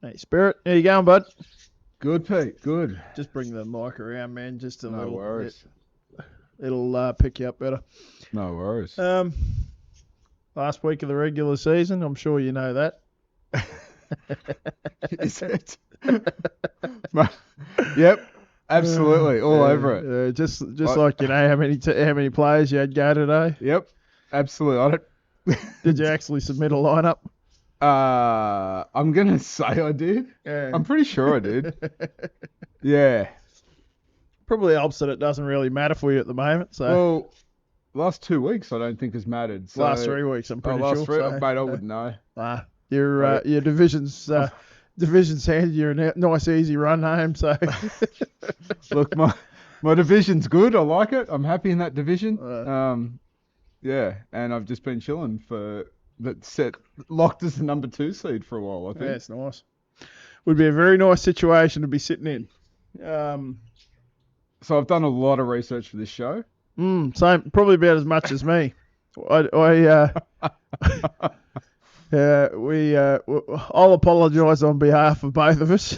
Hey, Spirit, how you going, bud? Good, Pete. Good. Just bring the mic around, man. Just a No little. worries. It'll pick you up better. No worries. Um, last week of the regular season. I'm sure you know that. Is it? Yep. Absolutely. All over it. Just I- like you know how many players you had go today. Yep. Absolutely. I don't. Did you actually submit a lineup? I'm gonna say I did. Yeah. I'm pretty sure I did. Yeah. Probably helps that it doesn't really matter for you at the moment. So Well, last 2 weeks I don't think has mattered. So, last 3 weeks, I'm pretty last sure. 3, So, mate, I wouldn't know. your division's handed you a nice easy run home. So Look, my division's good. I like it. I'm happy in that division. Yeah, and I've just been chilling locked as the number 2 seed for a while, I think. yeah, it's nice. Would be a very nice situation to be sitting in. So I've done a lot of research for this show. Same, probably about as much as me. I'll apologise on behalf of both of us.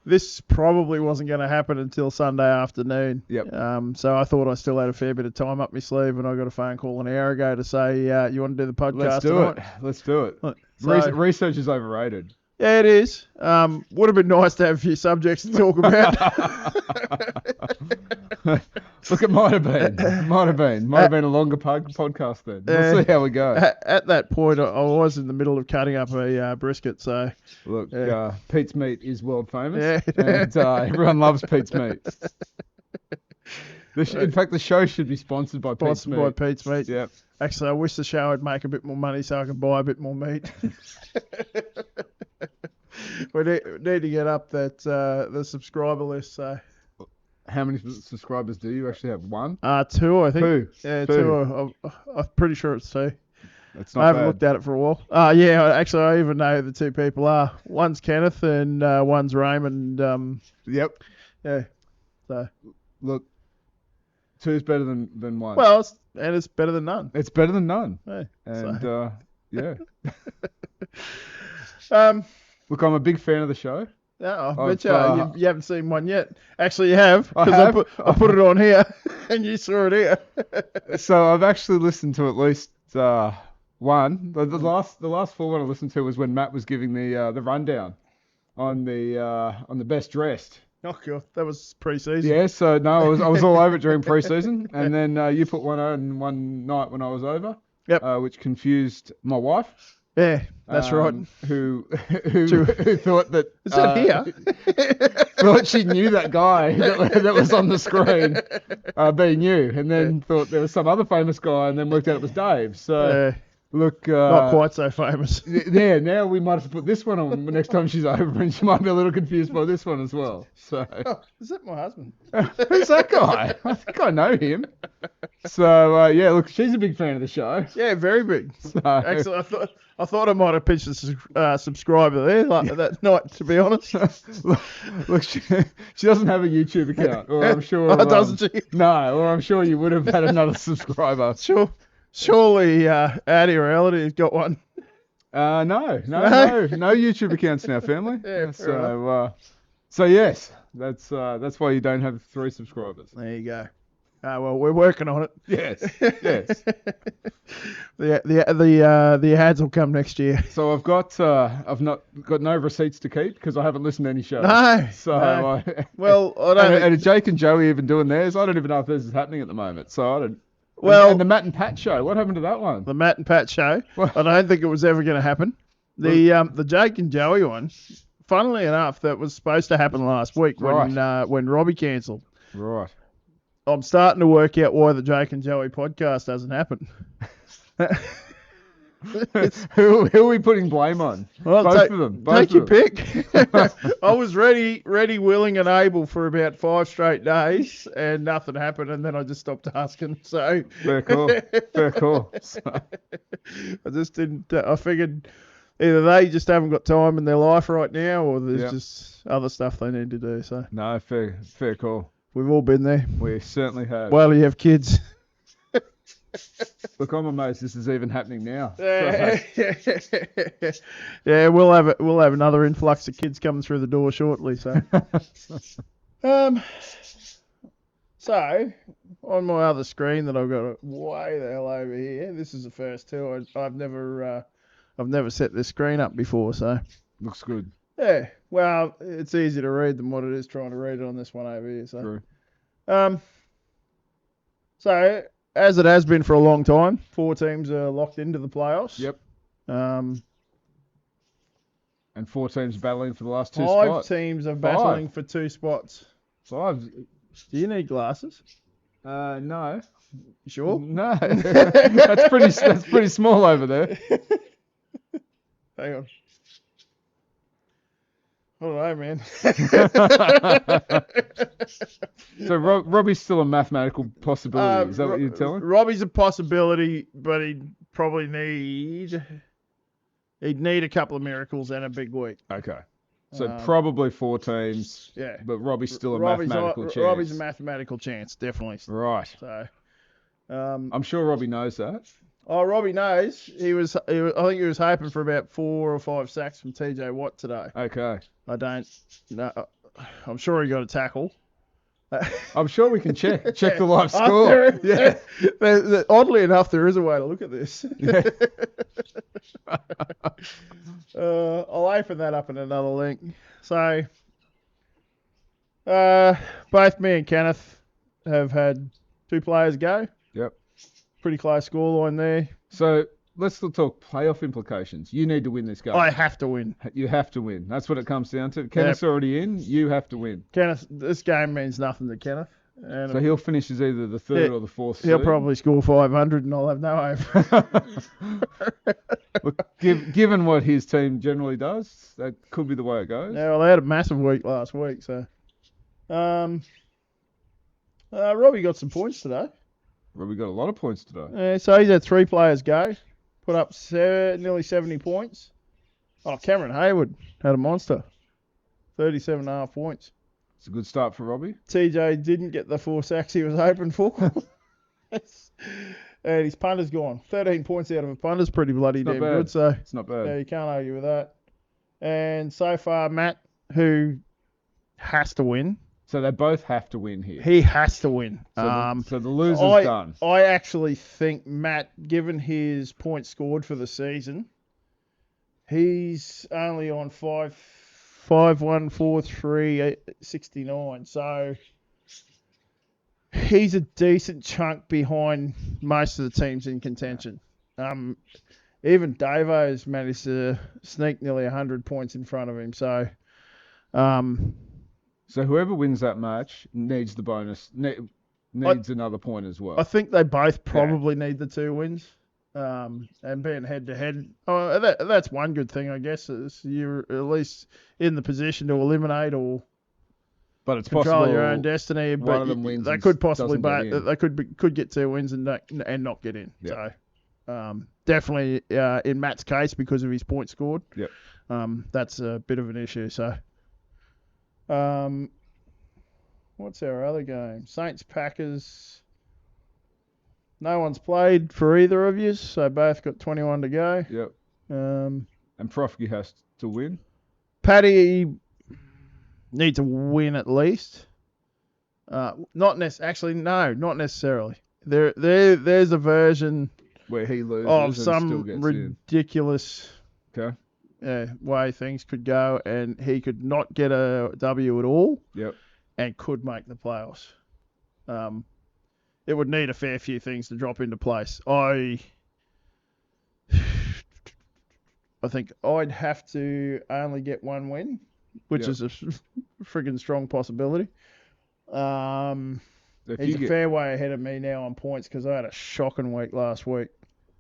This probably wasn't going to happen until Sunday afternoon. Yep. So I thought I still had a fair bit of time up my sleeve, and I got a phone call an hour ago to say, you want to do the podcast tonight? Let's do it. So, Research is overrated. yeah, it is. Would have been nice to have a few subjects to talk about. Look, it might have been. Might have been a longer podcast then. We'll see how we go. At that point, I was in the middle of cutting up a brisket, so... Look, Pete's Meat is world famous, Yeah. and everyone loves Pete's Meat. In fact, the show should be sponsored by Pete's Meat. Sponsored by Pete's Meat. Yep. Actually, I wish the show would make a bit more money so I can buy a bit more meat. We need to get up the subscriber list. So How many subscribers do you actually have? 1? 2, I think. 2. Yeah, 2. I'm pretty sure it's 2. That's not I haven't bad. looked at it for a while. Yeah, actually, I even know who the 2 people are. One's Kenneth and one's Raymond. Yep. Yeah. So Look, 2's better than 1. well, it's better than none. It's better than none. Yeah. And yeah. Um. Look, I'm a big fan of the show. Yeah, I I've, bet you haven't seen one yet. Actually, you have, I because have. I put it on here, and you saw it here. So I've actually listened to at least one. The last full one I listened to was when Matt was giving the rundown on the best dressed. Oh god, that was pre-season. Yeah, so no, I was all over it during pre-season, and then you put one on one night when I was over. Yep. Which confused my wife. Yeah, that's right. Who thought that Is that here? thought she knew that guy that was on the screen being you, and then thought there was some other famous guy, and then worked out it was Dave. So look, not quite so famous. Yeah, now we might have to put this one on next time she's over, and she might be a little confused by this one as well. So Oh, is that my husband? who's that guy? I think I know him. So yeah, look, she's a big fan of the show. Yeah, very big. So, Actually, I thought I might have pitched a subscriber there that night. To be honest, look, she doesn't have a YouTube account, or I'm sure. Oh, doesn't she? No, or I'm sure you would have had another subscriber. Surely, Addie or Elodie has got one. No YouTube accounts in our family. Yeah, So yes, that's why you don't have 3 subscribers. There you go. Well, we're working on it. Yes. The ads will come next year. So I've not got no receipts to keep because I haven't listened to any shows. No. So no. Well, I don't. and Jake and Joey even doing theirs. I don't even know if this is happening at the moment. So I don't. Well, and the Matt and Pat show. What happened to that one? The Matt and Pat show. What? I don't think it was ever going to happen. The Jake and Joey one. Funnily enough, that was supposed to happen last week when Robbie cancelled. Right. I'm starting to work out why the Jake and Joey podcast doesn't happen. Who are we putting blame on? Well, Both of them. Take your pick. I was ready, willing, and able for about 5 straight days, and nothing happened, and then I just stopped asking. So Fair call. So. I just didn't. I figured either they just haven't got time in their life right now, or there's just other stuff they need to do. So No, fair call. We've all been there. We certainly have. Well, you have kids. Look, I'm amazed this is even happening now. Yeah, yeah, we'll have another influx of kids coming through the door shortly. So, um, so on my other screen that I've got way the hell over here. This is the first two. I've never set this screen up before. So Looks good. yeah, well, it's easier to read than what it is trying to read it on this one over here. So, True. so as it has been for a long time, 4 teams are locked into the playoffs. Yep. Um, And 4 teams battling for the last 2 5 spots. teams are battling for 2 spots. 5. Do you need glasses? No. You sure? No. That's pretty small over there. Hang on. I don't know, man. So Robbie's still a mathematical possibility. Is that what you're telling? Robbie's a possibility, but he'd need a couple of miracles and a big week. Okay. So probably 4 teams. Yeah. But Robbie's still a Robbie's mathematical chance. Robbie's a mathematical chance, definitely. Right. So, I'm sure Robbie knows that. oh, Robbie knows. I think he was hoping for about 4 or 5 sacks from TJ Watt today. Okay. I don't know. I'm sure he got a tackle. I'm sure we can check the live score. Yeah. Oddly enough, there is a way to look at this. Yeah. I'll open that up in another link. So, both me and Kenneth have had 2 players go. Yep. Pretty close scoreline there. So let's still talk playoff implications. You need to win this game. I have to win. You have to win. That's what it comes down to. Kenneth's already in. You have to win. Kenneth, this game means nothing to Kenneth. And So he'll finish as either the 3rd or the 4th he'll seed. probably score 500 and I'll have no hope. Look, given what his team generally does, that could be the way it goes. Yeah, well, they had a massive week last week, so. Robbie got some points today. Robbie got a lot of points today. So he's had 3 players go, put up nearly 70 points. Oh, Cameron Hayward had a monster, 37.5 points. It's a good start for Robbie. TJ didn't get the 4 sacks he was hoping for. And his punter's gone. 13 points out of a punter's pretty bloody damn good. So it's not bad. Yeah, you can't argue with that. And so far, Matt, who has to win. So they both have to win here. He has to win. So the loser's done. I actually think Matt, given his points scored for the season, he's only on 5-1-4-3-69. So he's a decent chunk behind most of the teams in contention. Even Davo's managed to sneak nearly 100 points in front of him. So, so whoever wins that match needs the bonus, needs another point as well. I think they both probably need the 2 wins. And being head-to-head, that's one good thing, I guess, is you're at least in the position to eliminate or but it's control possible your own destiny. one But of them wins. They could possibly, they could get 2 wins and not get in. Yep. So definitely in Matt's case because of his points scored. Yep. That's a bit of an issue. So, what's our other game? Saints Packers. No one's played for either of you, so both got 21 to go. Yep. And Profky has to win. Paddy needs to win at least. Not necessarily. There's a version where he loses of and some still gets ridiculous way things could go, and he could not get a W at all. Yep. And could make the playoffs. It would need a fair few things to drop into place. I think I'd have to only get 1 win, which is a friggin' strong possibility. He's a fair way ahead of me now on points because I had a shocking week last week.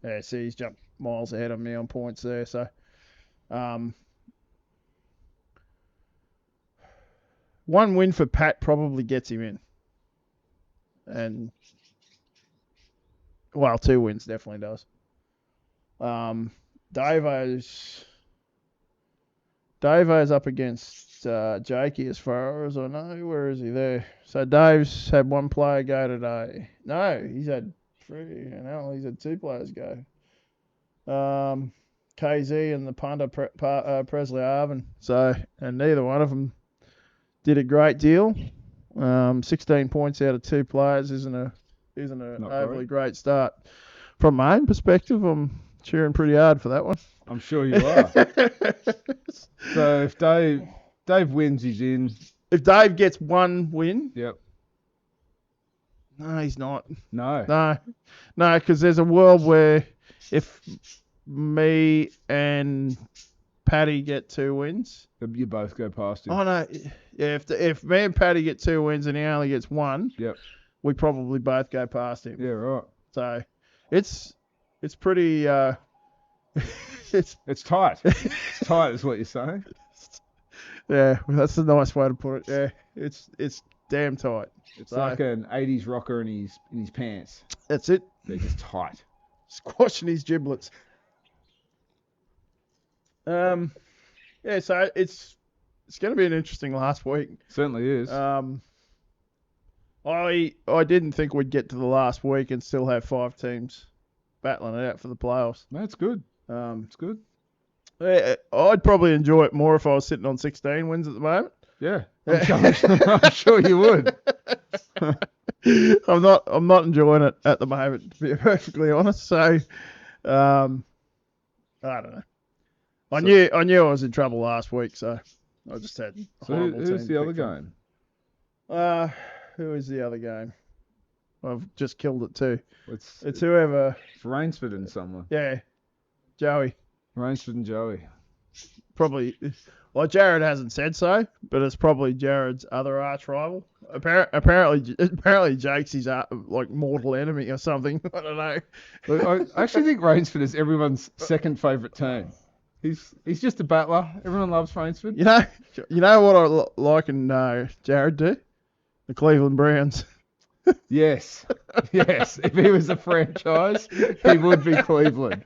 Yeah, see, he's jumped miles ahead of me on points there. So, 1 win for Pat probably gets him in. And, 2 wins definitely does. Davo's up against Jakey as far as I know. Where is he there? So Dave's had 1 player go today. No, he's had He's had 2 players go. KZ and the punter Presley Arvin. So, and neither one of them did a great deal. 16 points out of 2 players isn't an overly great start. From my own perspective, I'm cheering pretty hard for that one. I'm sure you are. So if Dave wins, he's in. If Dave gets 1 win, yep. No, he's not. No, because there's a world where if me and Paddy get 2 wins, you both go past him. Oh no, yeah. If me and Paddy get 2 wins and he only gets 1, yep, we probably both go past him. Yeah, right. So it's pretty. It's tight. It's tight, is what you're saying. Yeah, that's a nice way to put it. Yeah, it's damn tight. It's like an 80s rocker in his pants. That's it. They're just tight. Squashing his giblets. Yeah, so it's going to be an interesting last week. Certainly is. I didn't think we'd get to the last week and still have 5 teams battling it out for the playoffs. That's good. It's good. I'd probably enjoy it more if I was sitting on 16 wins at the moment. Yeah, I'm sure you would. I'm not enjoying it at the moment, to be perfectly honest. So, I don't know. I knew I was in trouble last week, so I just had. So who's the other game? Who is the other game? I've just killed it too. It's whoever. It's Rainsford and someone. Yeah, Joey. Rainsford and Joey. Probably. Well, Jared hasn't said so, but it's probably Jared's other arch rival. Apparently Jake's his mortal enemy or something. I don't know. Look, I actually think Rainsford is everyone's second favourite team. He's just a battler. Everyone loves Rainsford. You know what I like and Jared do? The Cleveland Browns. Yes. If he was a franchise, he would be Cleveland.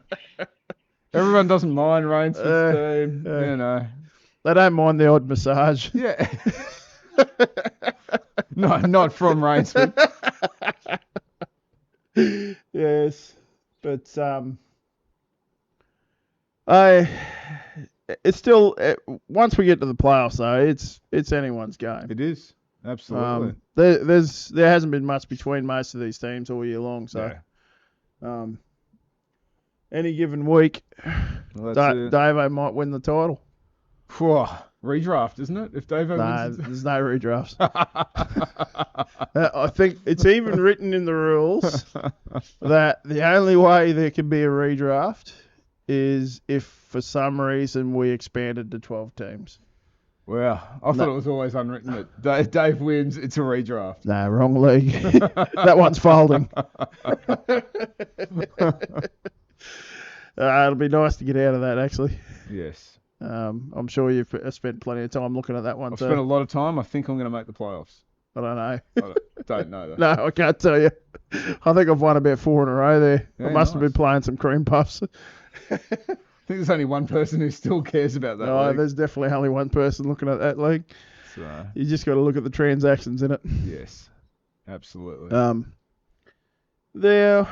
Everyone doesn't mind Rainsford's team. You know. They don't mind the odd massage. Yeah. No, not from Rainsford. Yes, but it's still once we get to the playoffs though, it's anyone's game. It is absolutely. There hasn't been much between most of these teams all year long, so any given week, Davo might win the title. Whew, redraft, isn't it? If Davo wins, there's no redrafts. I think it's even written in the rules that the only way there can be a redraft is if for some reason we expanded to 12 teams. Wow, I thought it was always unwritten that if Dave wins, it's a redraft. No, wrong league. That one's folding. It'll be nice to get out of that, actually. Yes. I'm sure you've spent plenty of time looking at that one. I've spent a lot of time. I think I'm going to make the playoffs. I don't know. I don't know that. No, I can't tell you. I think I've won about 4 in a row there. Yeah, I must have been playing some cream puffs. I think there's only one person who still cares about that league. There's definitely only one person looking at that league. So, you just got to look at the transactions in it. Yes, absolutely. There.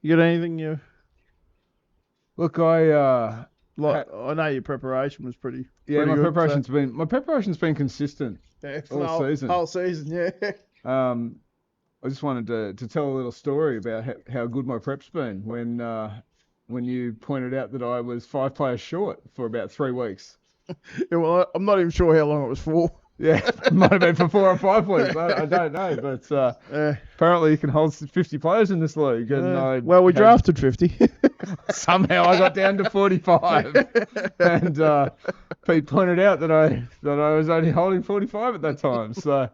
You got anything you... Look, I know your preparation was pretty. Yeah, pretty my preparation's been consistent all season. Whole season, yeah. I just wanted to tell a little story about how good my prep's been when you pointed out that I was 5 players short for about 3 weeks. Yeah, well, I'm not even sure how long it was for. Yeah, it might have been for 4 or 5 weeks. I don't know, but apparently you can hold 50 players in this league. And we drafted 50. Somehow I got down to 45, and Pete pointed out that I was only holding 45 at that time. So,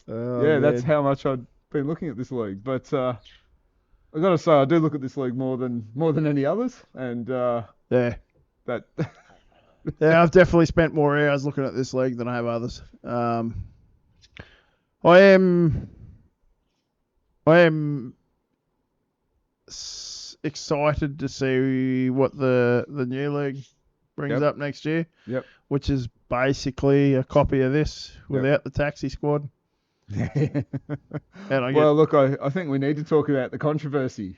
that's how much I'd been looking at this league. But I've got to say, I do look at this league more than any others, and that. Yeah, I've definitely spent more hours looking at this league than I have others. I am excited to see what the new league brings up next year. Yep. Which is basically a copy of this without the taxi squad. And well, look, I think we need to talk about the controversy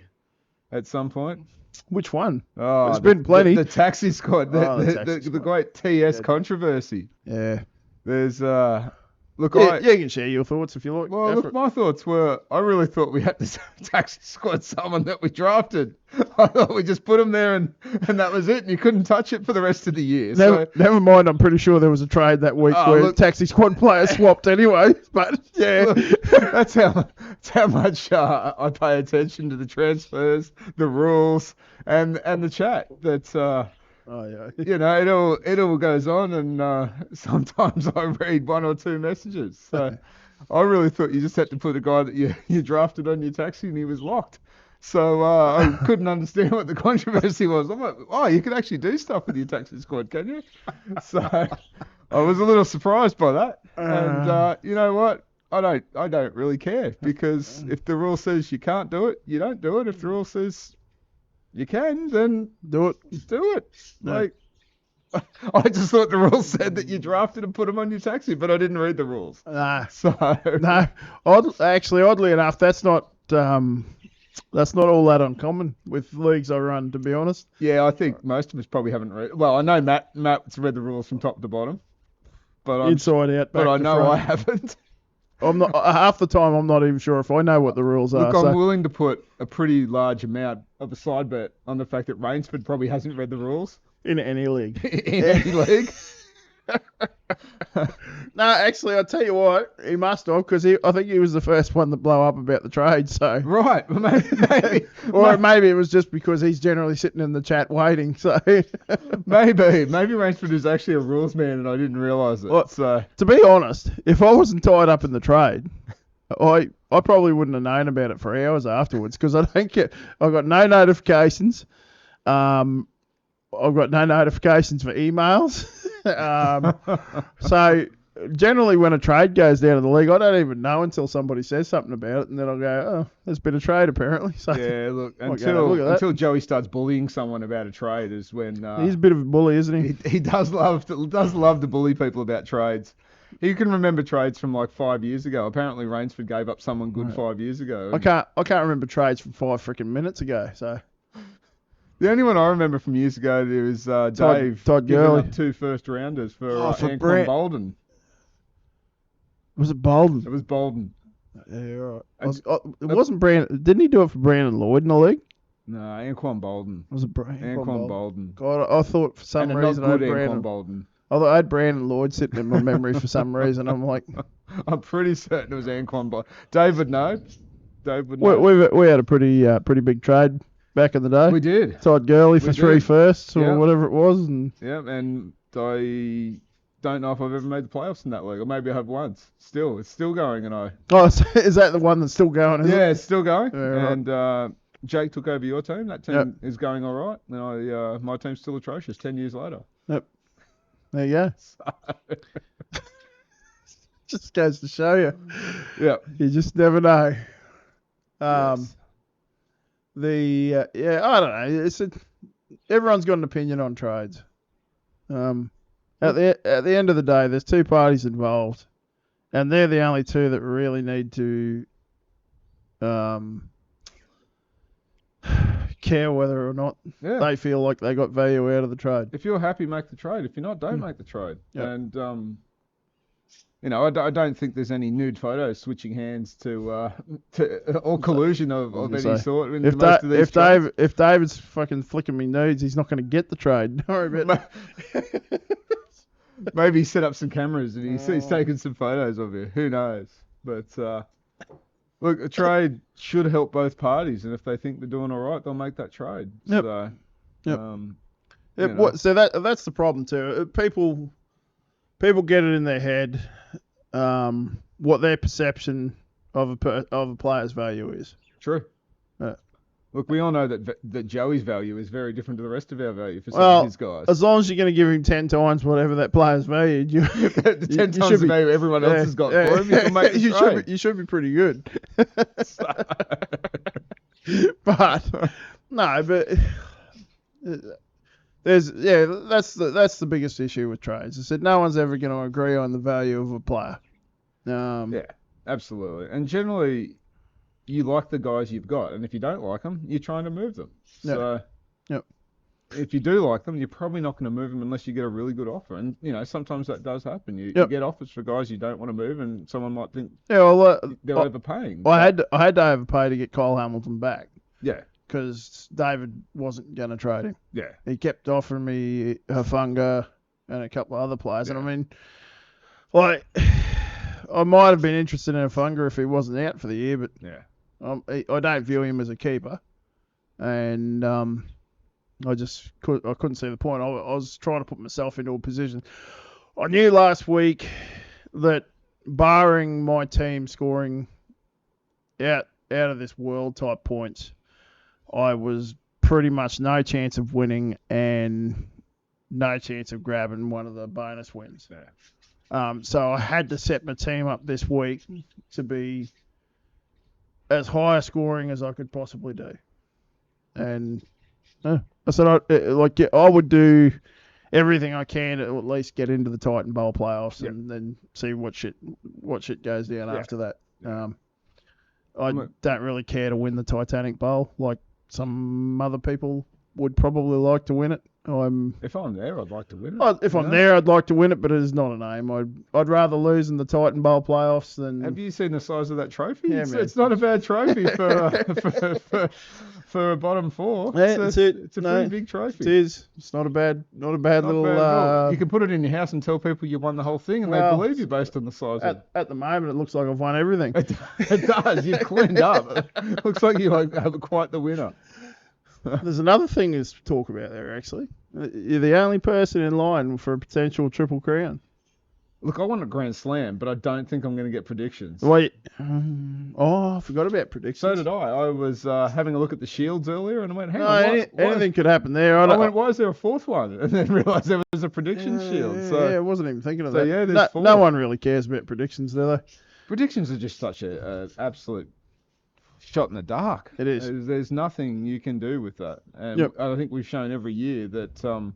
at some point. Which one? Oh, there's been plenty. The taxi squad, the great TS controversy. Yeah. There's look, you can share your thoughts if you like. Well, look, my thoughts were, I really thought we had to taxi squad someone that we drafted. I thought we just put him there and that was it, and you couldn't touch it for the rest of the year. Never mind, I'm pretty sure there was a trade that week where taxi squad players swapped anyway. But yeah, look, that's how much I pay attention to the transfers, the rules, and the chat. That's it all goes on, and sometimes I read one or two messages. So I really thought you just had to put a guy that you drafted on your taxi and he was locked. So I couldn't understand what the controversy was. I'm like, oh, you can actually do stuff with your taxi squad, can you? So I was a little surprised by that. And you know what? I don't really care, because if the rule says you can't do it, you don't do it. If the rule says you can, then do it. No. Like, I just thought the rules said that you drafted and put them on your taxi, but I didn't read the rules. No. Oddly enough, that's not all that uncommon with leagues I run, to be honest. Yeah, I think most of us probably haven't read. Well, I know Matt's read the rules from top to bottom, but inside out. But I know front. I haven't. I'm not half the time. I'm not even sure if I know what the rules are. Look, I'm willing to put a pretty large amount of a side bet on the fact that Rainsford probably hasn't read the rules in any league. Any league. No, actually, I'll tell you what, he must have, because I think he was the first one to blow up about the trade. So right, maybe. Or maybe it was just because he's generally sitting in the chat waiting. So maybe Rainsford is actually a rules man and I didn't realise it. Well, so to be honest, if I wasn't tied up in the trade, I probably wouldn't have known about it for hours afterwards, because I got no notifications. I've got no notifications for emails. So generally when a trade goes down to the league, I don't even know until somebody says something about it, and then I'll go, oh, there's been a trade apparently. So yeah, look, until Joey starts bullying someone about a trade is when he's a bit of a bully, isn't he? He does love to bully people about trades. He can remember trades from like 5 years ago. Apparently Rainsford gave up someone good 5 years ago. I can't remember trades from 5 freaking minutes ago. So the only one I remember from years ago was Dave Todd giving Gurley. up 2 first rounders for Anquan Bolden. Was it Bolden? It was Bolden. Yeah, right. It wasn't Brandon. Didn't he do it for Brandon Lloyd in the league? No, Anquan Bolden. Was it Anquan Bolden? God, I thought for some reason I had Brandon Bolden. I thought I had Brandon Lloyd sitting in my memory for some reason. I'm like, I'm pretty certain it was Anquan Bolden. Dave would know. We had a pretty big trade back in the day. We did. Todd Gurley for 3 firsts or whatever it was, and I don't know if I've ever made the playoffs in that league, or maybe I have once. It's still going, and I. Oh, is that the one that's still going? It's still going. Yeah, and Jake took over your team. That team is going all right. And my team's still atrocious 10 years later. Yep. There you go. Just goes to show you. Yeah. You just never know. Yes. I don't know. Everyone's got an opinion on trades. At the end of the day, there's 2 parties involved, and they're the only 2 that really need to care whether or not they feel like they got value out of the trade. If you're happy, make the trade. If you're not, don't make the trade. Yep. And I don't think there's any nude photos switching hands to or collusion of any sort. If David's fucking flicking me nudes, he's not going to get the trade. Don't worry about it. Maybe he set up some cameras and he's taken some photos of you. Who knows? But look, a trade should help both parties, and if they think they're doing all right, they'll make that trade. Yep. So, So that's the problem too. People get it in their head what their perception of a player's value is. True. Look, we all know that Joey's value is very different to the rest of our value for some of his guys. As long as you're going to give him 10 times whatever that player's valued, the 10 times the value everyone else has got for him, you can make the trade. You should be pretty good. But that's the biggest issue with trades. I said no one's ever going to agree on the value of a player. absolutely. And generally, you like the guys you've got, and if you don't like them, you're trying to move them. Yep. So, yep. If you do like them, you're probably not going to move them unless you get a really good offer. And sometimes that does happen. You get offers for guys you don't want to move, and someone might think they're overpaying. I had to overpay to get Kyle Hamilton back. Yeah. Because David wasn't going to trade him. Yeah. He kept offering me Hafunga and a couple of other players. Yeah. And I mean, like, I might have been interested in Hafunga if he wasn't out for the year, but I don't view him as a keeper. And I couldn't see the point. I was trying to put myself into a position. I knew last week that barring my team scoring out of this world type points, I was pretty much no chance of winning and no chance of grabbing one of the bonus wins. Yeah. So I had to set my team up this week to be as high a scoring as I could possibly do. And I said I would do everything I can to at least get into the Titan Bowl playoffs and then see what shit goes down after that. I don't really care to win the Titanic Bowl like some other people would probably like to win it. If I'm there, I'd like to win it. If I'm there, I'd like to win it, but it is not a aim. I'd rather lose in the Titan Bowl playoffs than. Have you seen the size of that trophy? Yeah, it's not a bad trophy for a bottom four. Yeah, it's a pretty big trophy. It is. It's not a bad little. You can put it in your house and tell people you won the whole thing, and they believe you based on the size. At the moment, it looks like I've won everything. It does. You've cleaned up. It looks like you have quite the winner. There's another thing to talk about there, actually. You're the only person in line for a potential Triple Crown. Look, I want a Grand Slam, but I don't think I'm going to get predictions. Wait. I forgot about predictions. So did I. I was having a look at the Shields earlier, and I went, hang on. Anything could happen there. I went, why is there a fourth one? And then realised there was a prediction shield. So, I wasn't even thinking of that. Yeah, there's four. No one really cares about predictions, do they? Predictions are just such an absolute shot in the dark. It is. There's nothing you can do with that. And I think we've shown every year that,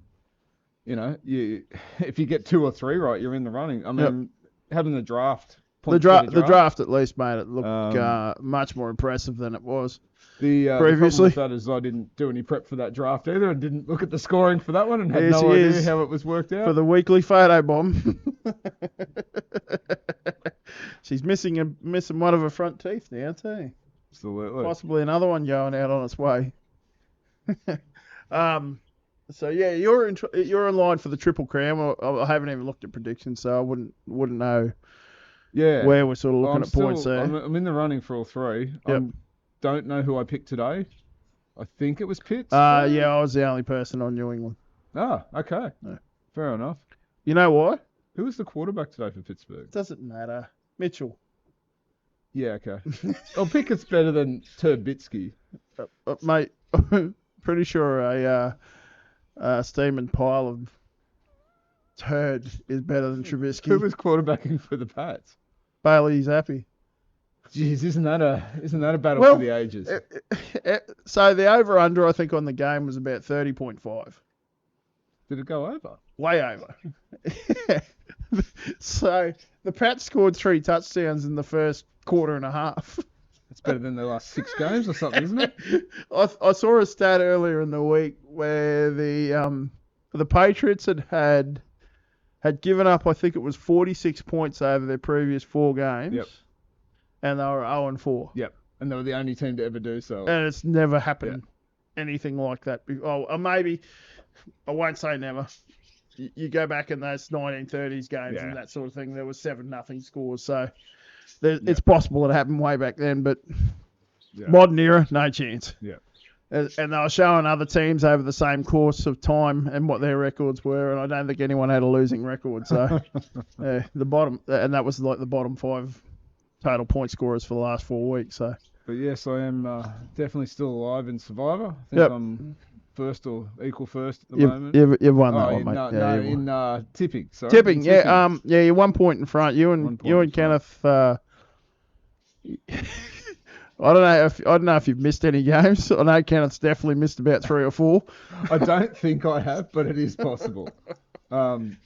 if you get 2 or 3 right, you're in the running. I mean, having the draft. The draft at least made it look much more impressive than it was previously. The problem with that is I didn't do any prep for that draft either and didn't look at the scoring for that one and had no idea how it was worked out. For the weekly photo bomb. She's missing one of her front teeth now too. Absolutely. Possibly another one going out on its way. So yeah, you're in line for the Triple Crown. I haven't even looked at predictions, so I wouldn't know. Yeah, where we're sort of looking at points there. I'm in the running for all 3. Yep. Don't know who I picked today. I think it was Pitts. Yeah, I was the only person on New England. Ah, okay. Yeah. Fair enough. You know why? Who was the quarterback today for Pittsburgh? Doesn't matter. Mitchell. Yeah, okay. Pickett's better than Turbitsky. Mate, pretty sure a steaming pile of turd is better than Trubisky. Who was quarterbacking for the Pats? Bailey's happy. Jeez, isn't that a battle for the ages? So the over-under, I think, on the game was about 30.5. Did it go over? Way over. So the Pats scored 3 touchdowns in the first quarter and a half. That's better than the last 6 games or something, isn't it? I saw a stat earlier in the week where the Patriots had given up, I think it was 46 points over their previous 4 games. Yep. And they were 0-4. Yep. And they were the only team to ever do so. And it's never happened anything like that. Maybe, I won't say never. You go back in those 1930s games and that sort of thing, there was 7-0 scores. So it's possible it happened way back then, but modern era, no chance. Yeah. And they were showing other teams over the same course of time and what their records were, and I don't think anyone had a losing record. So the bottom, and that was like the bottom 5 total point scorers for the last 4 weeks. So. But yes, I am definitely still alive in Survivor. I think I'm first or equal first at the moment. You've won that one, mate. In tipping. Sorry. Tipping, you're 1 point in front. You and Kenneth. I don't know if you've missed any games. I know Kenneth's definitely missed about 3 or 4. I don't think I have, but it is possible.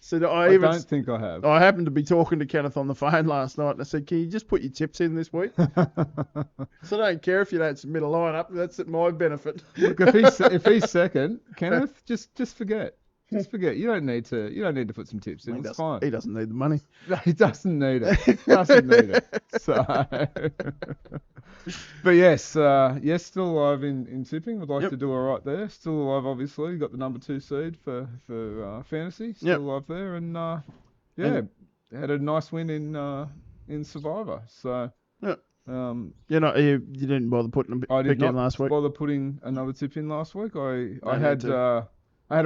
So I don't think I have. I happened to be talking to Kenneth on the phone last night, and I said, "Can you just put your tips in this week?" So I don't care if you don't submit a lineup. That's at my benefit. Look, if he's second, Kenneth, just forget. Just forget. You don't need to put some tips in. It's fine. He doesn't need the money. No, he doesn't need it. Doesn't need it. So, but yes, still alive in tipping. Would like to do all right there. Still alive, obviously. Got the number 2 seed for fantasy. Still alive there, and had a nice win in Survivor. So. You didn't bother putting a pick in last week. I did not bother putting another tip in last week. I had a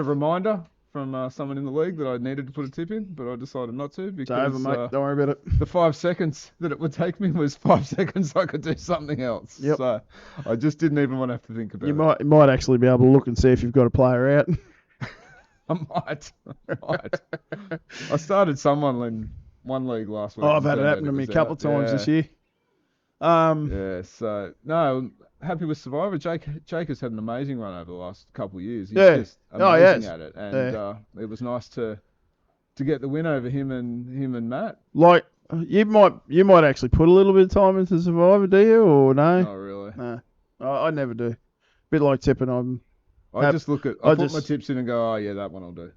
reminder from someone in the league that I needed to put a tip in, but I decided not to because it's over, mate. Don't worry about it. The 5 seconds that it would take me was 5 seconds I could do something else. Yep. So I just didn't even want to have to think about it. You might actually be able to look and see if you've got a player out. I might. I started someone in one league last week. I've had it happen to me a couple of times this year. So no, happy with Survivor. Jake has had an amazing run over the last couple of years. He's just amazing at it, and it was nice to get the win over him and Matt. Like you might actually put a little bit of time into Survivor, do you, or no? Not really. No, I never do. Bit like tipping. I put my tips in and go, oh yeah, that one I'll do.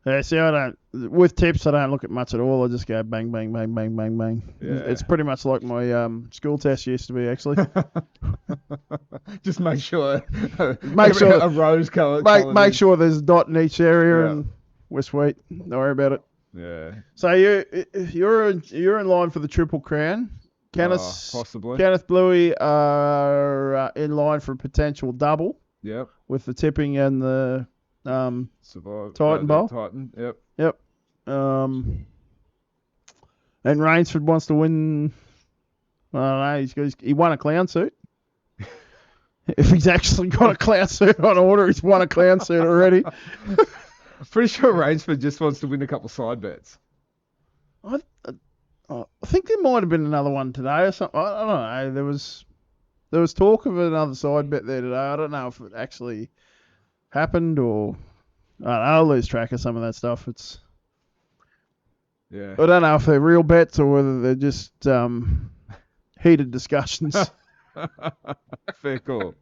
Yeah, see, I don't. With tips, I don't look at much at all. I just go bang, bang, bang, bang, bang, bang. Yeah. It's pretty much like my school test used to be, actually. Just make sure a rose colour. Make sure there's a dot in each area, and we're sweet. Don't worry about it. Yeah. So you're in line for the Triple Crown. Possibly. Kenneth Bluey are in line for a potential double. Yep. With the tipping and the Titan Bowl. Titan, yep. Yep. And Rainsford wants to win. I don't know. He won a clown suit. If he's actually got a clown suit on order, he's won a clown suit already. Pretty sure Rainsford just wants to win a couple side bets. I think there might have been another one today or something. I don't know. There was talk of another side bet there today. I don't know if it actually happened or I'll lose track of some of that stuff. I don't know if they're real bets or whether they're just heated discussions. Fair call.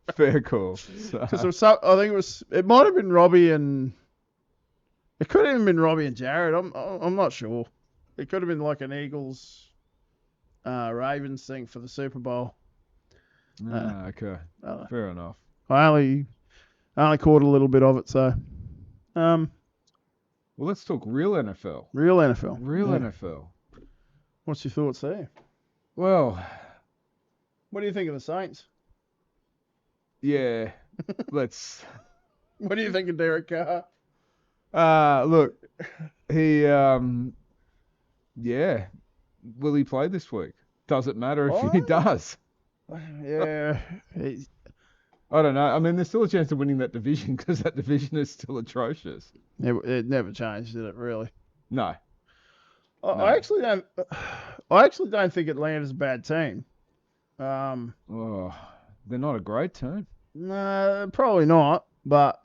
Because I think it might have been Robbie and it could have even been Robbie and Jared. I'm not sure. It could have been like an Eagles Ravens thing for the Super Bowl. Okay. Fair enough. I only caught a little bit of it, so. Well, let's talk real NFL. Real NFL. NFL. What's your thoughts there? Well, what do you think of the Saints? Yeah, let's. What do you think of Derek Carr? Look, he, will he play this week? Does it matter if he does? Yeah. I don't know. I mean, there's still a chance of winning that division because that division is still atrocious. It never changed, did it? Really? No. I actually don't think Atlanta's a bad team. They're not a great team. No, probably not. But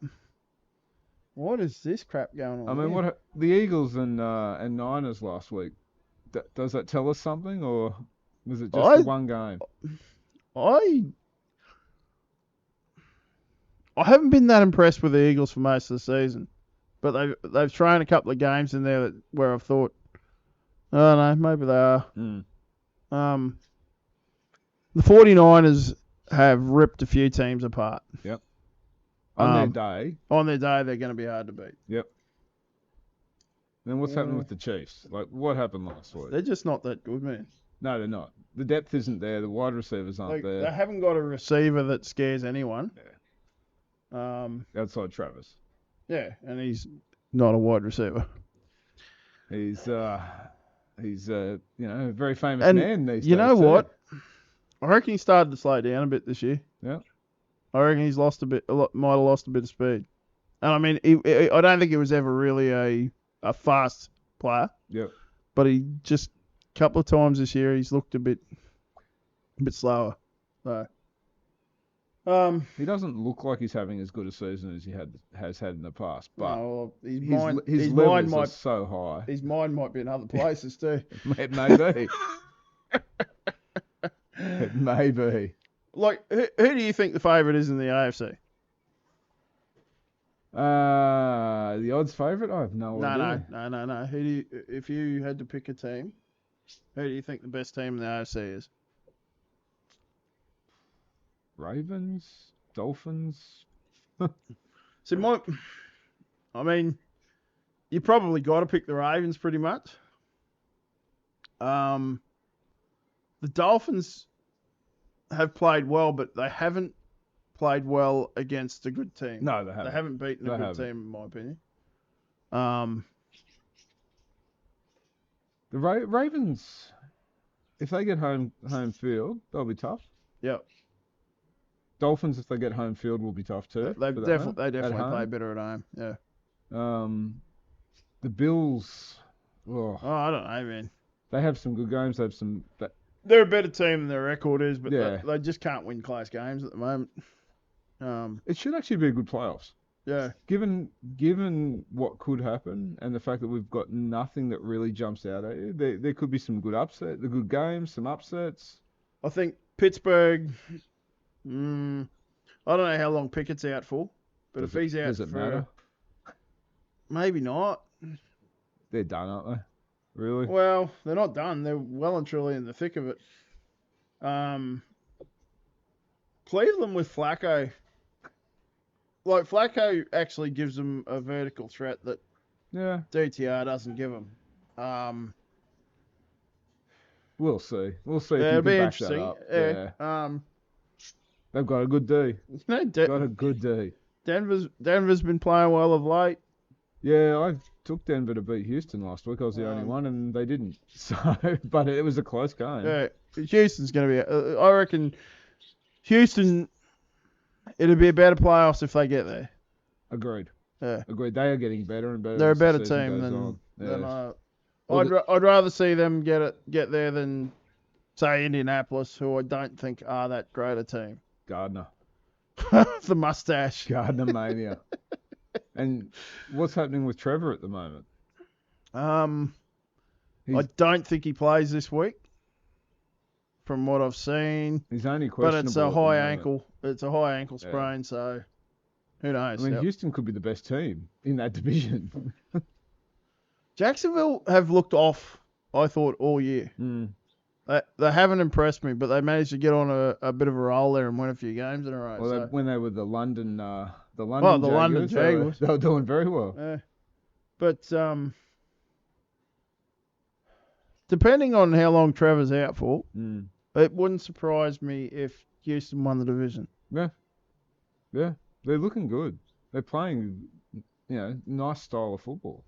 what is this crap going on? I mean, what the Eagles and Niners last week? Does that tell us something, or was it just the one game? I haven't been that impressed with the Eagles for most of the season, but they've thrown a couple of games in there where I've thought, I don't know, maybe they are. The 49ers have ripped a few teams apart. Yep. On their day, they're going to be hard to beat. Yep. Then what's happening with the Chiefs? Like, what happened last week? They're just not that good, man. No, they're not. The depth isn't there. The wide receivers aren't there. They haven't got a receiver that scares anyone. Yeah. Outside Travis. Yeah, and he's not a wide receiver. He's a very famous man these days. You know what? I reckon he started to slow down a bit this year. Yeah. I reckon he's might have lost a bit of speed. And I mean, I don't think he was ever really a fast player. Yep. But he just a couple of times this year he's looked a bit slower. So I He doesn't look like he's having as good a season as he has had in the past, but no, his levels are so high. His mind might be in other places too. It may be. It may be. Like, who do you think the favourite is in the AFC? The odds favourite? I have no idea. No. If you had to pick a team, who do you think the best team in the AFC is? Ravens, Dolphins. So you probably got to pick the Ravens pretty much. The Dolphins have played well, but they haven't played well against a good team. No, they haven't. They haven't beaten a good team, in my opinion. The Ravens, if they get home field, they'll be tough. Yep. Dolphins, if they get home field, will be tough too. They definitely play better at home. Yeah. The Bills. Oh, I don't know, man. They have some good games. They have some. They're a better team than their record is, but yeah. they just can't win close games at the moment. It should actually be a good playoffs. Yeah. Given what could happen and the fact that we've got nothing that really jumps out at you, there could be some good good games, some upsets. I think Pittsburgh. I don't know how long Pickett's out for, but if he's out, does it matter? Maybe not. They're done, aren't they? Really? Well, they're not done. They're well and truly in the thick of it. Cleveland with Flacco. Like, Flacco actually gives them a vertical threat that DTR doesn't give them. We'll see. We'll see if it'll you be can back interesting. that up. Yeah. They've got a good D. Got a good D. Denver's been playing well of late. Yeah, I took Denver to beat Houston last week. I was the only one, and they didn't. So, but it was a close game. Yeah, Houston's going to be. I reckon Houston. It'll be a better playoffs if they get there. Agreed. Yeah. Agreed. They are getting better and better. They're a better team than I'd rather see them get there than, say, Indianapolis, who I don't think are that great a team. Gardner. The mustache. Gardner mania. And what's happening with Trevor at the moment? I don't think he plays this week. From what I've seen, he's only questionable. But it's a high ankle. It's a high ankle sprain, so who knows? I mean, Houston could be the best team in that division. Jacksonville have looked off, I thought, all year. They haven't impressed me, but they managed to get on a bit of a roll there and win a few games in a row. Well, when they were the London Jaguars, they were doing very well. Yeah. But depending on how long Trevor's out for, it wouldn't surprise me if Houston won the division. Yeah. They're looking good. They're playing, nice style of football.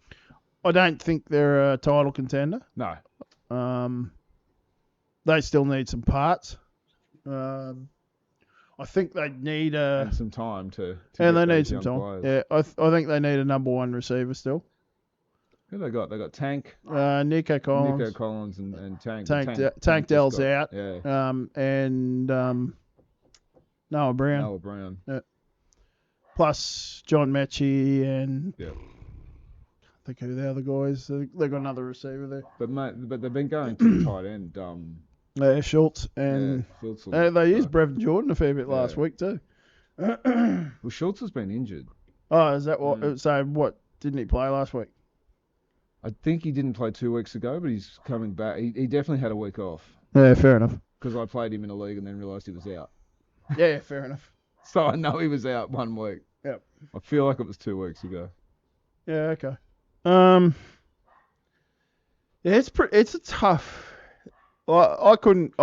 I don't think they're a title contender. No. They still need some parts. I think they need and some time to and they need some time. Players. Yeah, I think they need a number one receiver still. Who they got? They got Tank. Nico Collins. And Tank. Tank Dell's out. Yeah. And Noah Brown. Yeah. Plus John Mechie and I think who the other guys. They got another receiver there. But they've been going to the tight end. Schultz and they used Brevin Jordan a fair bit last week too. Well, Schultz has been injured. Oh, is that what? So what? Didn't he play last week? I think he didn't play 2 weeks ago, but he's coming back. He definitely had a week off. Yeah, fair enough. Because I played him in a league and then realised he was out. Yeah, fair enough. So I know he was out 1 week. Yep. I feel like it was 2 weeks ago. Yeah, okay. Yeah, it's a tough. I couldn't.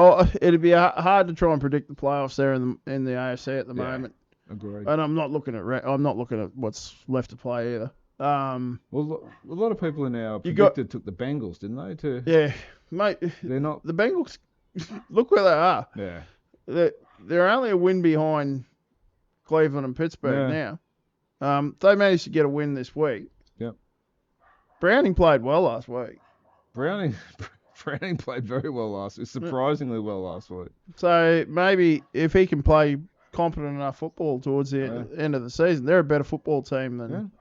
It'd be hard to try and predict the playoffs there in the AFC at the moment. Agreed. And I'm not looking at what's left to play either. Well, a lot of people in our predicted took the Bengals, didn't they? Yeah, mate. They're not. The Bengals. Look where they are. Yeah. They're only a win behind Cleveland and Pittsburgh now. They managed to get a win this week. Yep. Browning played well last week. Browning played very well last week, surprisingly well last week. So maybe if he can play competent enough football towards the end of the season. They're a better football team than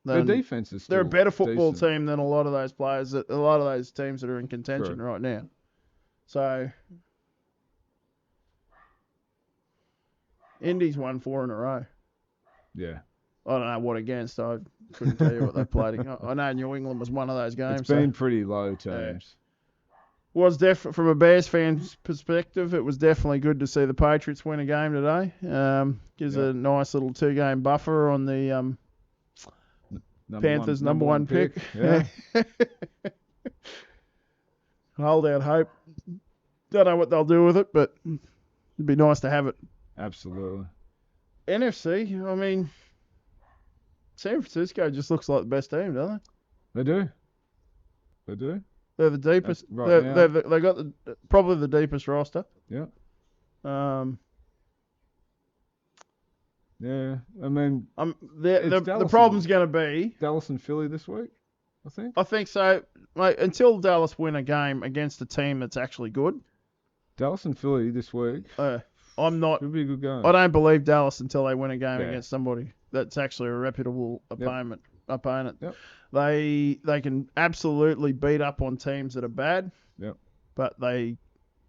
their defense is still they're a better football decent. team than a lot of those players, a lot of those teams that are in contention right now. So, Indy's won 4 in a row. Yeah. I don't know what against. I couldn't tell you what they played. I know New England was one of those games. It's been pretty low teams. Was definitely from a Bears fan's perspective, it was definitely good to see the Patriots win a game today. Gives a nice little 2-game buffer on the Panthers' number one pick. Yeah. Hold out hope. Don't know what they'll do with it, but it'd be nice to have it. Absolutely. NFC, I mean, San Francisco just looks like the best team, don't they? They do. They're the deepest. They got probably the deepest roster. Yeah. Yeah. I mean, the problem's going to be Dallas and Philly this week. I think so. Like, until Dallas win a game against a team that's actually good. Dallas and Philly this week. I'm not. It'll be a good game. I don't believe Dallas until they win a game against somebody that's actually a reputable opponent. Yep. They can absolutely beat up on teams that are bad. Yep. But they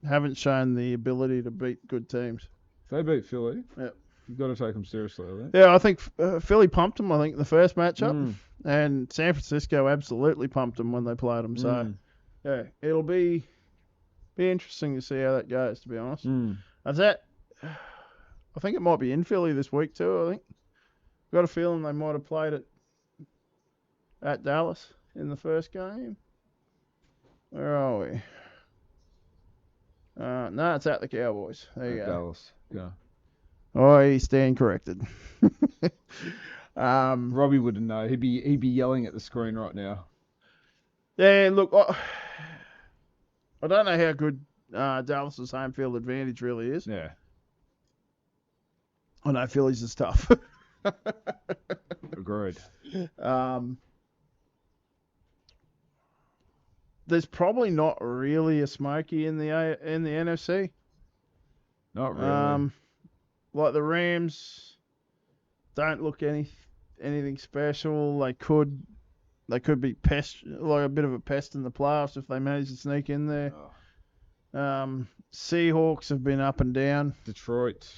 haven't shown the ability to beat good teams. If they beat Philly, yep, you've got to take them seriously, I think. Yeah, I think Philly pumped them, I think, in the first matchup. And San Francisco absolutely pumped them when they played them. So, yeah, it'll be interesting to see how that goes, to be honest. I think it might be in Philly this week too, I think. Got a feeling they might have played it at Dallas in the first game. Where are we? No, it's at the Cowboys. There you go. Dallas, yeah. I stand corrected. Robbie wouldn't know. He'd be yelling at the screen right now. Yeah, look, I don't know how good Dallas's home field advantage really is. Yeah. I know Philly's is tough. Agreed. There's probably not really a smoky in the NFC. Not really. Like the Rams don't look anything special. They could be like a bit of a pest in the playoffs if they manage to sneak in there. Seahawks have been up and down. Detroit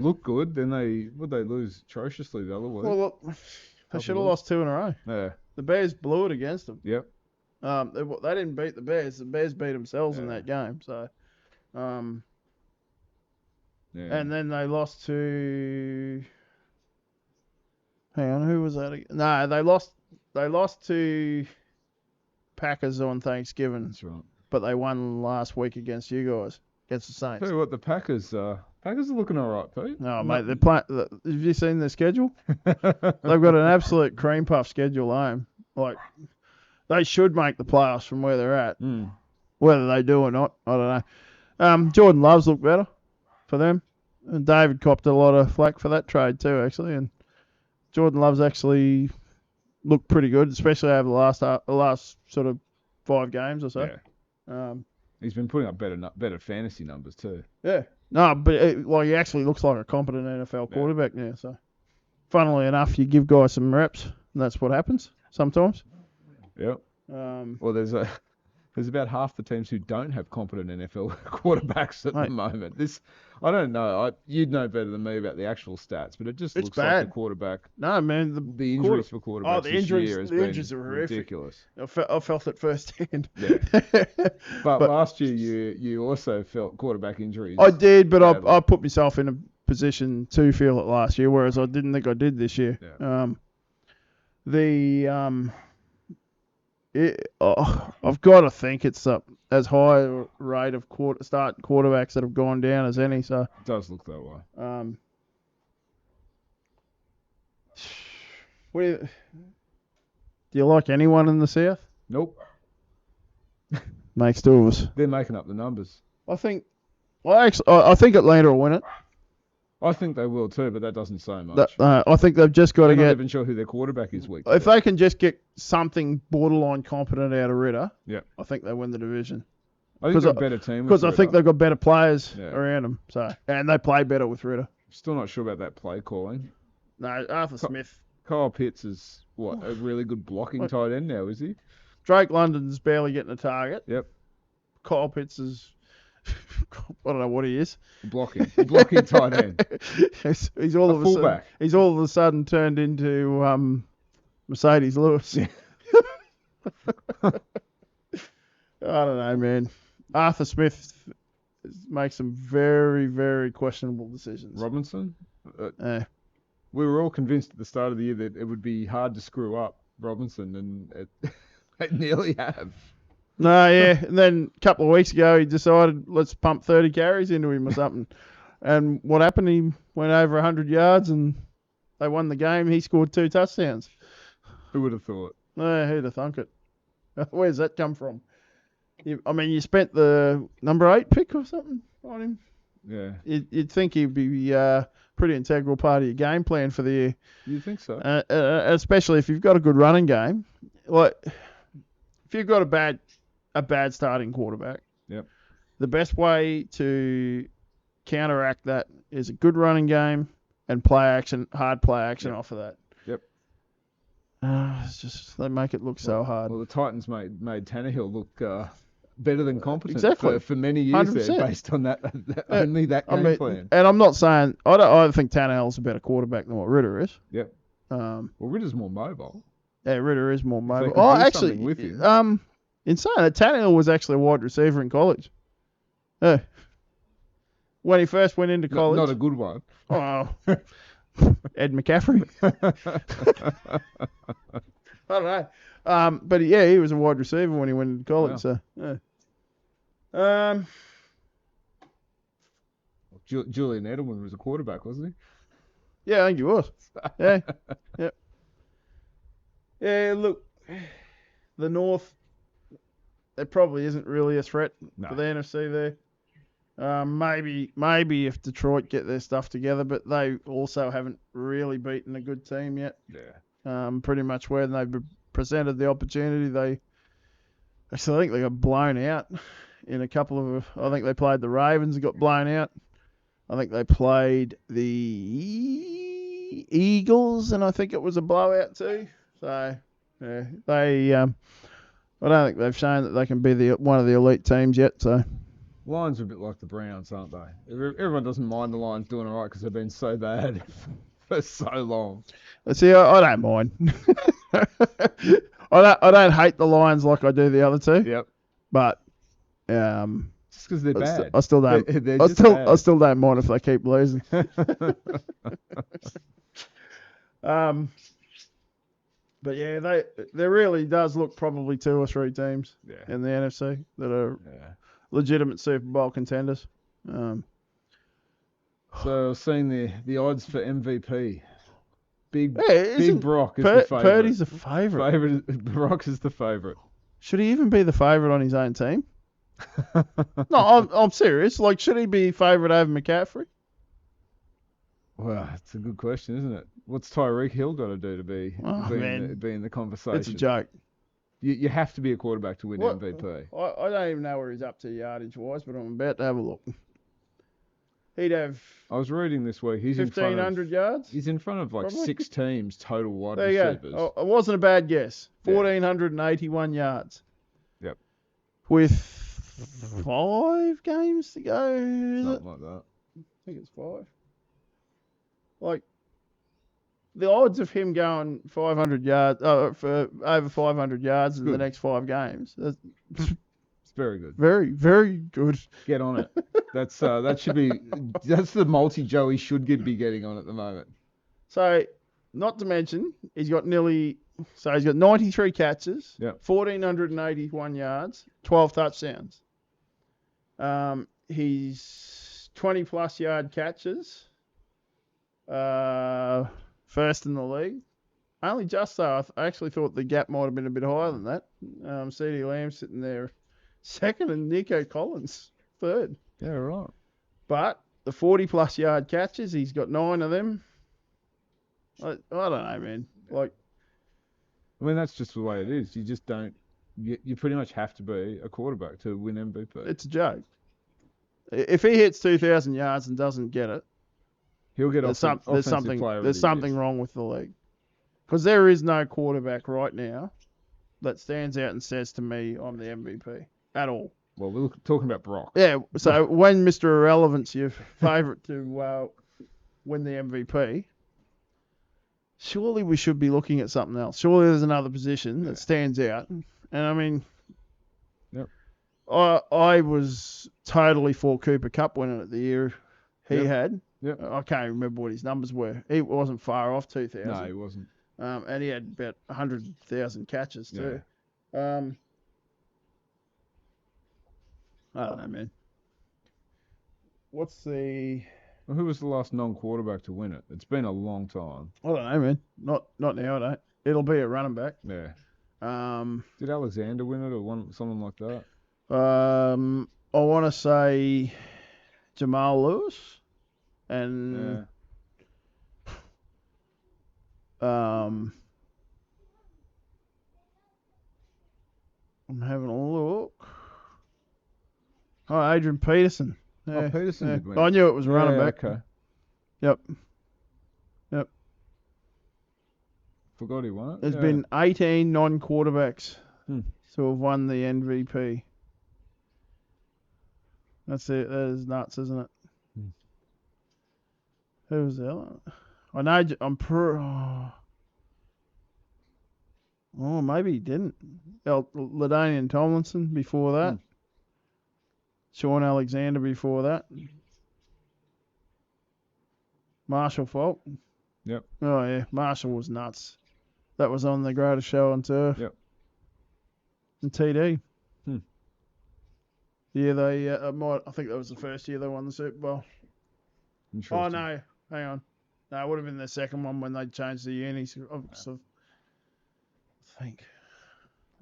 looked good. Then they lose atrociously the other week. Well, look, they should have lost 2 in a row. Yeah. The Bears blew it against them. Yep. They didn't beat the Bears. The Bears beat themselves in that game. So, and then they lost to. Hang on, who was that again? No, they lost to Packers on Thanksgiving. That's right. But they won last week against you guys, against the Saints. Tell you what, the Packers are looking all right, Pete. No, mate, they're playing. Have you seen their schedule? They've got an absolute cream puff schedule home. Like, they should make the playoffs from where they're at. Whether they do or not, I don't know. Jordan Love's looked better for them. And David copped a lot of flack for that trade too, actually. And Jordan Love's actually looked pretty good, especially over the last sort of 5 games or so. Yeah. He's been putting up better fantasy numbers too. Yeah. No, but he actually looks like a competent NFL quarterback now. So, funnily enough, you give guys some reps, and that's what happens sometimes. Yep. Well, there's about half the teams who don't have competent NFL quarterbacks at the moment. I don't know. You'd know better than me about the actual stats, but it just looks bad. like the quarterback. No, man. The injuries for quarterbacks this year has been are horrific. Ridiculous. I felt it firsthand. Yeah. but last year you also felt quarterback injuries. I did, but I put myself in a position to feel it last year, whereas I didn't think I did this year. Yeah. I've got to think it's as high a rate of starting quarterbacks that have gone down as any. So it does look that way. Do you like anyone in the South? Nope. Makes 2 of us. They're making up the numbers. I think Atlanta will win it. I think they will too, but that doesn't say much. I think they've just got to get. I'm not even sure who their quarterback is week. If they can just get something borderline competent out of Ritter, yeah, I think they win the division. I think they're a better team because I think they've got better players around them. So, and they play better with Ritter. Still not sure about that play calling. No, Arthur Smith. Kyle Pitts is a really good blocking tight end now, is he? Drake London's barely getting a target. Yep. Kyle Pitts is, I don't know what he is. Blocking tight end. He's all of a sudden. He's all of a sudden turned into Mercedes Lewis. Yeah. I don't know, man. Arthur Smith makes some very, very questionable decisions. Robinson? We were all convinced at the start of the year that it would be hard to screw up Robinson, and they nearly have. No, yeah. And then a couple of weeks ago, he decided, let's pump 30 carries into him or something. And what happened? He went over 100 yards and they won the game. He scored 2 touchdowns. Who would have thought? Who'd have thunk it? Where's that come from? You spent the number 8 pick or something on him. Yeah. You'd think he'd be pretty integral part of your game plan for the year. You think so? Especially if you've got a good running game. Like, if you've got a bad starting quarterback, yep. The best way to counteract that is a good running game and hard play action off of that. Yep. It's just they make it look so hard. Well, the Titans made Tannehill look better than competent exactly. for many years 100%. there, based on that only that game plan. And I'm not saying I think Tannehill's a better quarterback than what Ritter is. Yep. Well, Ritter's more mobile. Yeah, Ritter is more mobile. Actually, with him. In saying that, Tannehill was actually a wide receiver in college. When he first went into college. Not a good one. Oh, Ed McCaffrey. I don't know. But yeah, he was a wide receiver when he went into college. Wow. So, yeah. Julian Edelman was a quarterback, wasn't he? Yeah, I think he was. Yeah. Yep. Yeah, look, the North, there probably isn't really a threat for the NFC there. Maybe if Detroit get their stuff together, but they also haven't really beaten a good team yet. Yeah. Pretty much when they've presented the opportunity, I think they got blown out in a couple of. I think they played the Ravens and got blown out. I think they played the Eagles, and I think it was a blowout too. So yeah, they. I don't think they've shown that they can be one of the elite teams yet. So. Lions are a bit like the Browns, aren't they? Everyone doesn't mind the Lions doing all right because they've been so bad for so long. See, I don't mind. I don't hate the Lions like I do the other two. Yep. But just because they're bad. I still don't. I still don't mind if they keep losing. But yeah, there really does look probably 2 or 3 teams in the NFC that are legitimate Super Bowl contenders. So I've seen the odds for MVP. Big Brock is the favourite. Purdy's the favourite. Brock is the favourite. Should he even be the favourite on his own team? No, I'm serious. Like, should he be favourite over McCaffrey? Well, that's a good question, isn't it? What's Tyreek Hill got to do to be in the conversation? It's a joke. You have to be a quarterback to win MVP. I don't even know where he's up to yardage-wise, but I'm about to have a look. He'd have... I was reading this week. He's 1,500 yards? He's in front of like probably 6 teams total wide there receivers. You go. It wasn't a bad guess. 1,481 yards. Yep. With 5 games to go, Something like that. I think it's 5. Like, the odds of him going 500 yards, for over 500 yards in the next 5 games, it's very good. Very, very good. Get on it. That's the multi-Joey should be getting on at the moment. So, not to mention, he's got 93 catches, 1,481 yards, 12 touchdowns. He's 20-plus yard catches. First in the league. Only just so. I actually thought the gap might have been a bit higher than that. CeeDee Lamb sitting there second and Nico Collins third. Yeah, right. But the 40-plus yard catches, he's got 9 of them. I don't know, man. Like, I mean, that's just the way it is. You just don't You pretty much have to be a quarterback to win MVP. It's a joke. If he hits 2,000 yards and doesn't get it, He'll get there's offensive player of the something year. wrong with the league. Because there is no quarterback right now that stands out and says to me, I'm the MVP at all. Well, we're talking about Brock. Yeah, so when Mr. Irrelevant's your favourite to win the MVP, surely we should be looking at something else. Surely there's another position that stands out. And I mean, yep. I was totally for Cooper Cup winning it the year he had. Yep. I can't remember what his numbers were. He wasn't far off 2,000. No, he wasn't. And he had about 100,000 catches too. Yeah. I don't know, man. What's Well, who was the last non-quarterback to win it? It's been a long time. I don't know, man. Not now, I don't. It'll be a running back. Yeah. Um, Did Alexander win it or someone like that? I want to say Jamal Lewis and I'm having a look. Oh, Adrian Peterson. Yeah, Peterson did win. I knew it was running back. Okay. Yep. Forgot he won it. There's been 18 non-quarterbacks to have won the MVP. That's it. That is nuts, isn't it? Who was the other? I know. Oh, maybe he didn't. LaDainian Tomlinson before that. Sean Alexander before that. Marshall Falk. Yep. Oh, yeah. Marshall was nuts. That was on the greatest show on turf. Yep. And TD. Yeah, they I think that was the first year they won the Super Bowl. Oh, no. Hang on. No, it would have been the second one when they changed the unis. I think.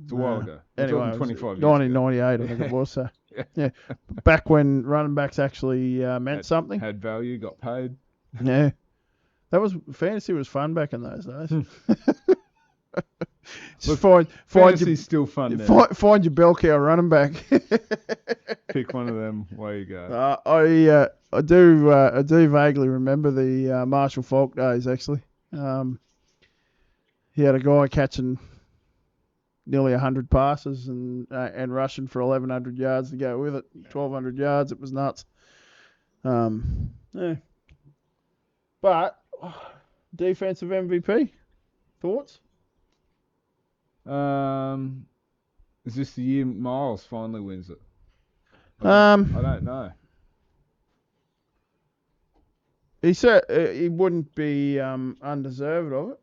It's a while ago. Anyway, 25 years 1998, I think it was. So. Yeah. Back when running backs actually meant something. Had value, got paid. Yeah. Fantasy was fun back in those days. Fantasy's still fun now. Find your bell cow running back. Pick one of them. Away you go. I do vaguely remember the Marshall Falk days. Actually, he had a guy catching nearly 100 passes and rushing for 1,100 yards to go with it. 1,200 yards. It was nuts. Yeah. But defensive MVP thoughts? Is this the year Miles finally wins it? I don't know. He said he wouldn't be undeserved of it.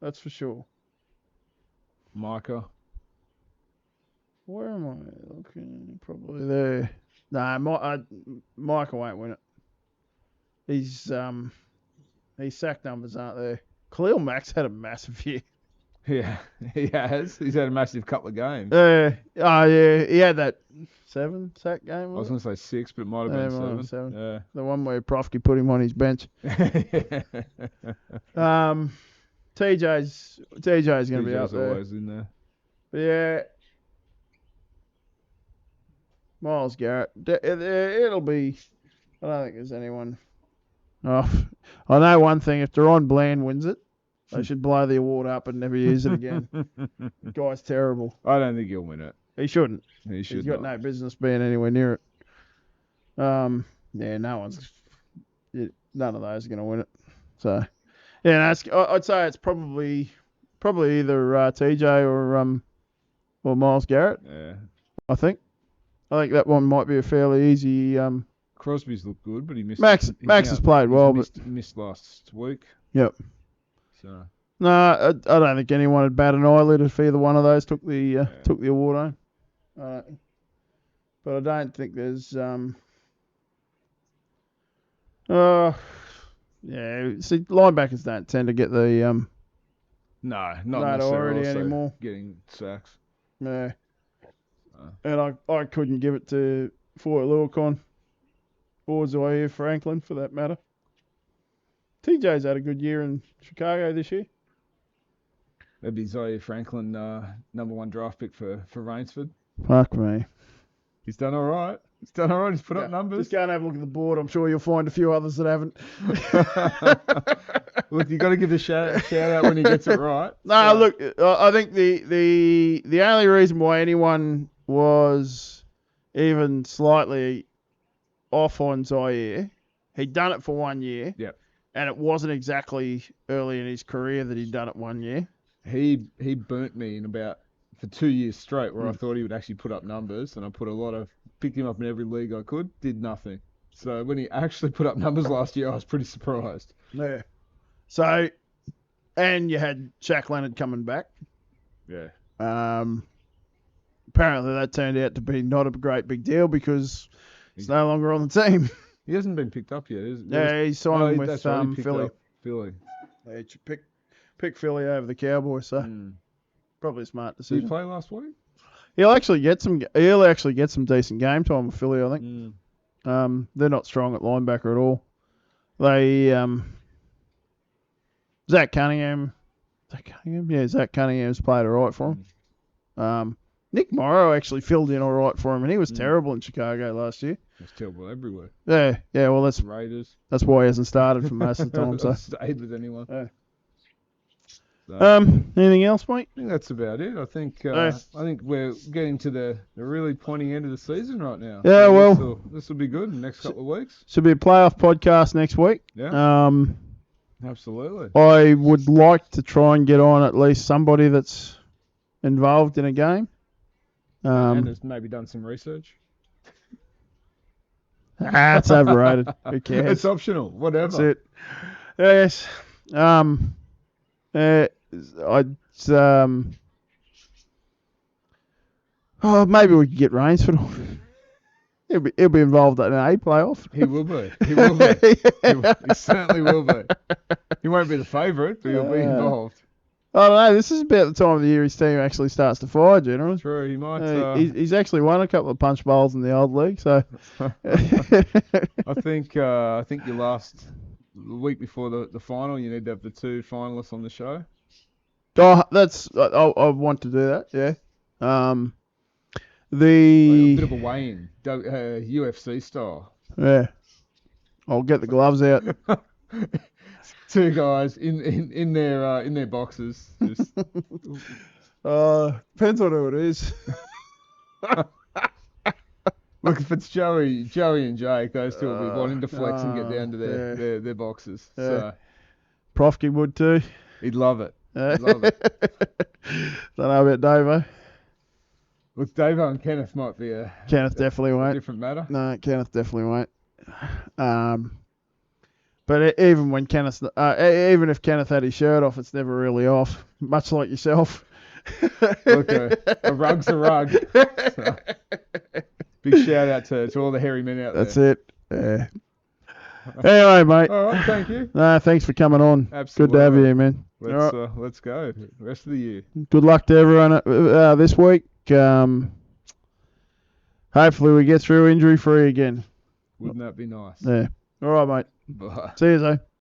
That's for sure. Micah. Where am I looking? Probably there. Nah, Micah won't win it. His sack numbers aren't there. Khalil Mack's had a massive year. Yeah, he has. He's had a massive couple of games. Yeah, he had that 7 sack game. I was going to say 6, but it might have been 7. Yeah. The one where Profsky put him on his bench. TJ's going to be up there. Always in there. But yeah. Myles Garrett. It'll be. I don't think there's anyone. Oh, I know one thing. If Deron Bland wins it, they should blow the award up and never use it again. The guy's terrible. I don't think he'll win it. He shouldn't. He's got no business being anywhere near it. Yeah, none of those are going to win it. So, yeah, I'd say it's probably either TJ or Myles Garrett. Yeah. I think that one might be a fairly easy. Crosby's looked good, but he missed. Max has played well, but missed last week. Yep. So. No, I don't think anyone would bat an eyelid if either one of those took the award home. But I don't think there's see, linebackers don't tend to get the no, not necessarily anymore. Getting sacks. Yeah. And I couldn't give it to Foy Luakon or Zaire Franklin for that matter. TJ's had a good year in Chicago this year. That'd be Zaire Franklin, number 1 draft pick for Rainsford. Fuck me. He's done all right. He's put up numbers. Just go and have a look at the board. I'm sure you'll find a few others that haven't. Look, you got to give a shout out when he gets it right. No, look, I think the only reason why anyone was even slightly off on Zaire, he'd done it for 1 year. Yep. And it wasn't exactly early in his career that he'd done it 1 year. He burnt me for 2 years straight where I thought he would actually put up numbers, and I picked him up in every league I could, did nothing. So when he actually put up numbers last year, I was pretty surprised. Yeah. So, and you had Shaq Leonard coming back. Yeah. Apparently that turned out to be not a great big deal because he's no longer on the team. He hasn't been picked up yet, is he? Yeah, he's signed with Philly. Philly. They should pick Philly over the Cowboys, so probably a smart decision. Did he play last week? He'll actually get some decent game time with Philly, I think. They're not strong at linebacker at all. They Zach Cunningham. Yeah, Zach Cunningham's played all right for him. Nick Morrow actually filled in all right for him, and he was terrible in Chicago last year. He was terrible everywhere. Yeah. Well, that's Raiders. That's why he hasn't started for most of the time. So stayed with anyone. Yeah. So, anything else, mate? I think that's about it. I think we're getting to the really pointy end of the season right now. Yeah, so well, this will be good in the next couple of weeks. Should be a playoff podcast next week. Yeah. Absolutely. I would like to try and get on at least somebody that's involved in a game. And has maybe done some research. It's overrated. Who cares? It's optional. Whatever. That's it. Yes. Maybe we could get Rainsford on. He'll be involved in an A playoff. He will be. He certainly will be. He won't be the favourite, but he'll be involved. I don't know. This is about the time of the year his team actually starts to fire, generally. True, he might. He's actually won a couple of punch bowls in the old league, so. I think you last the week before the final, you need to have the 2 finalists on the show. Oh, I want to do that. Yeah. A bit of a weigh-in, UFC style. Yeah. I'll get the gloves out. 2 guys in their boxes. Just... Depends on who it is. Look, if it's Joey and Jake, those 2 will be wanting to flex and get down to their boxes. Yeah. So Profky would too. He'd love it. Don't know about Davo. Look, Davo and Kenneth might be Kenneth definitely won't. Different matter. No, Kenneth definitely won't. But even when Kenneth, even if Kenneth had his shirt off, it's never really off. Much like yourself. Look, a rug's a rug. So, big shout out to all the hairy men out there. That's it. Yeah. Anyway, mate. All right, thank you. Thanks for coming on. Absolutely. Good to have you, man. Let's go. The rest of the year. Good luck to everyone this week. Hopefully we get through injury free again. Wouldn't that be nice? Yeah. All right, mate. Bye. See you, Zay.